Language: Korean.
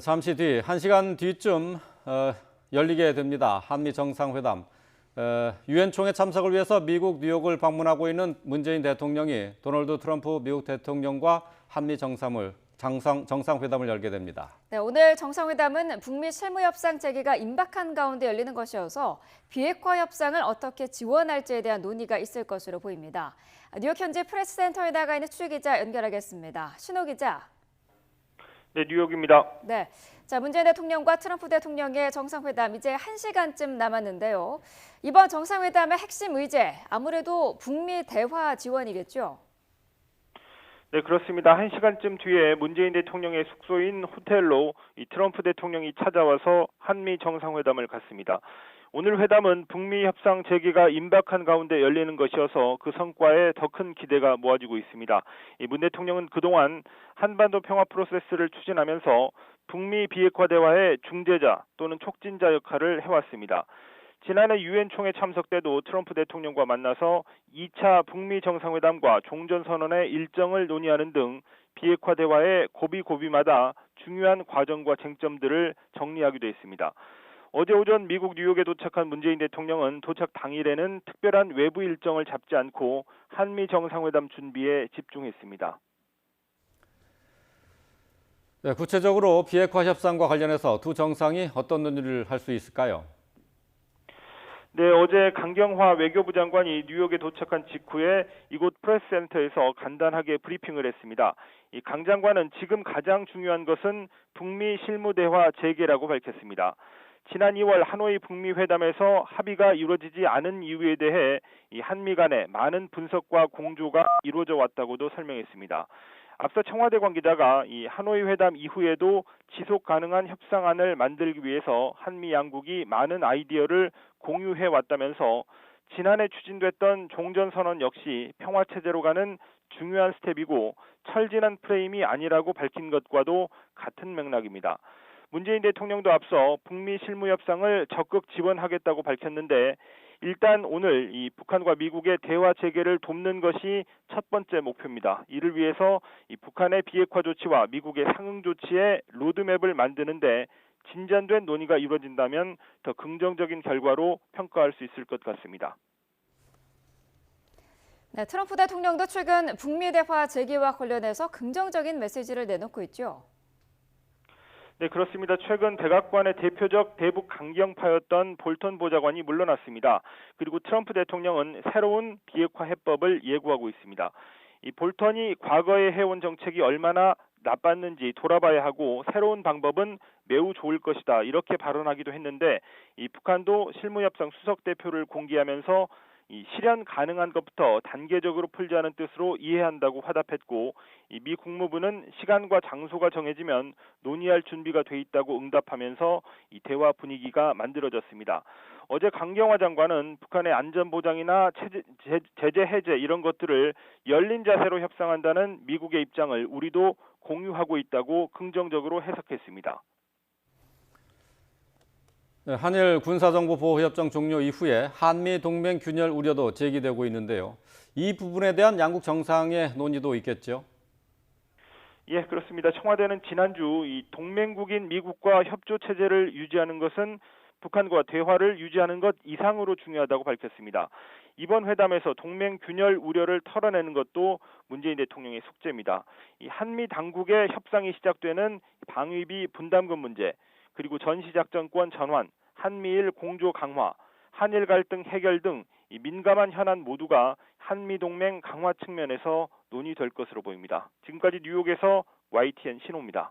잠시 뒤 1시간 뒤쯤 열리게 됩니다. 한미 정상회담. 유엔 총회 참석을 위해서 미국 뉴욕을 방문하고 있는 문재인 대통령이 도널드 트럼프 미국 대통령과 한미 정상회담을 열게 됩니다. 네, 오늘 정상회담은 북미 실무협상 재개가 임박한 가운데 열리는 것이어서 비핵화 협상을 어떻게 지원할지에 대한 논의가 있을 것으로 보입니다. 뉴욕 현지 프레스센터에 나가 있는 취재기자 연결하겠습니다. 신호 기자. 네, 뉴욕입니다. 네, 자 문재인 대통령과 트럼프 대통령의 정상회담 이제 1시간쯤 남았는데요. 이번 정상회담의 핵심 의제 아무래도 북미 대화 지원이겠죠? 네, 그렇습니다. 1시간쯤 뒤에 문재인 대통령의 숙소인 호텔로 트럼프 대통령이 찾아와서 한미 정상회담을 갖습니다. 오늘 회담은 북미 협상 재개가 임박한 가운데 열리는 것이어서 그 성과에 더 큰 기대가 모아지고 있습니다. 문 대통령은 그동안 한반도 평화 프로세스를 추진하면서 북미 비핵화 대화의 중재자 또는 촉진자 역할을 해왔습니다. 지난해 유엔 총회 참석 때도 트럼프 대통령과 만나서 2차 북미 정상회담과 종전선언의 일정을 논의하는 등 비핵화 대화의 고비고비마다 중요한 과정과 쟁점들을 정리하기도 했습니다. 어제 오전 미국 뉴욕에 도착한 문재인 대통령은 도착 당일에는 특별한 외부 일정을 잡지 않고 한미 정상회담 준비에 집중했습니다. 네, 구체적으로 비핵화 협상과 관련해서 두 정상이 어떤 논의를 할 수 있을까요? 네, 어제 강경화 외교부 장관이 뉴욕에 도착한 직후에 이곳 프레스센터에서 간단하게 브리핑을 했습니다. 이 강 장관은 지금 가장 중요한 것은 북미 실무대화 재개라고 밝혔습니다. 지난 2월 하노이 북미 회담에서 합의가 이루어지지 않은 이유에 대해 이 한미 간에 많은 분석과 공조가 이루어져 왔다고도 설명했습니다. 앞서 청와대 관계자가 이 하노이 회담 이후에도 지속 가능한 협상안을 만들기 위해서 한미 양국이 많은 아이디어를 공유해 왔다면서 지난해 추진됐던 종전선언 역시 평화체제로 가는 중요한 스텝이고 철진한 프레임이 아니라고 밝힌 것과도 같은 맥락입니다. 문재인 대통령도 앞서 북미 실무협상을 적극 지원하겠다고 밝혔는데 일단 오늘 이 북한과 미국의 대화 재개를 돕는 것이 첫 번째 목표입니다. 이를 위해서 이 북한의 비핵화 조치와 미국의 상응 조치의 로드맵을 만드는데 진전된 논의가 이루어진다면 더 긍정적인 결과로 평가할 수 있을 것 같습니다. 네, 트럼프 대통령도 최근 북미 대화 재개와 관련해서 긍정적인 메시지를 내놓고 있죠. 네, 그렇습니다. 최근 백악관의 대표적 대북 강경파였던 볼턴 보좌관이 물러났습니다. 그리고 트럼프 대통령은 새로운 비핵화 해법을 예고하고 있습니다. 이 볼턴이 과거에 해온 정책이 얼마나 나빴는지 돌아봐야 하고 새로운 방법은 매우 좋을 것이다. 이렇게 발언하기도 했는데 이 북한도 실무협상 수석 대표를 공개하면서 이 실현 가능한 것부터 단계적으로 풀자는 뜻으로 이해한다고 화답했고 이 미 국무부는 시간과 장소가 정해지면 논의할 준비가 돼 있다고 응답하면서 이 대화 분위기가 만들어졌습니다. 어제 강경화 장관은 북한의 안전보장이나 제재 해제 이런 것들을 열린 자세로 협상한다는 미국의 입장을 우리도 공유하고 있다고 긍정적으로 해석했습니다. 네, 한일 군사정보보호협정 종료 이후에 한미 동맹 균열 우려도 제기되고 있는데요. 이 부분에 대한 양국 정상의 논의도 있겠죠? 예, 그렇습니다. 청와대는 지난주 이 동맹국인 미국과 협조 체제를 유지하는 것은 북한과 대화를 유지하는 것 이상으로 중요하다고 밝혔습니다. 이번 회담에서 동맹 균열 우려를 털어내는 것도 문재인 대통령의 숙제입니다. 이 한미 당국의 협상이 시작되는 방위비 분담금 문제, 그리고 전시작전권 전환, 한미일 공조 강화, 한일 갈등 해결 등 이 민감한 현안 모두가 한미 동맹 강화 측면에서 논의될 것으로 보입니다. 지금까지 뉴욕에서 YTN 신호입니다.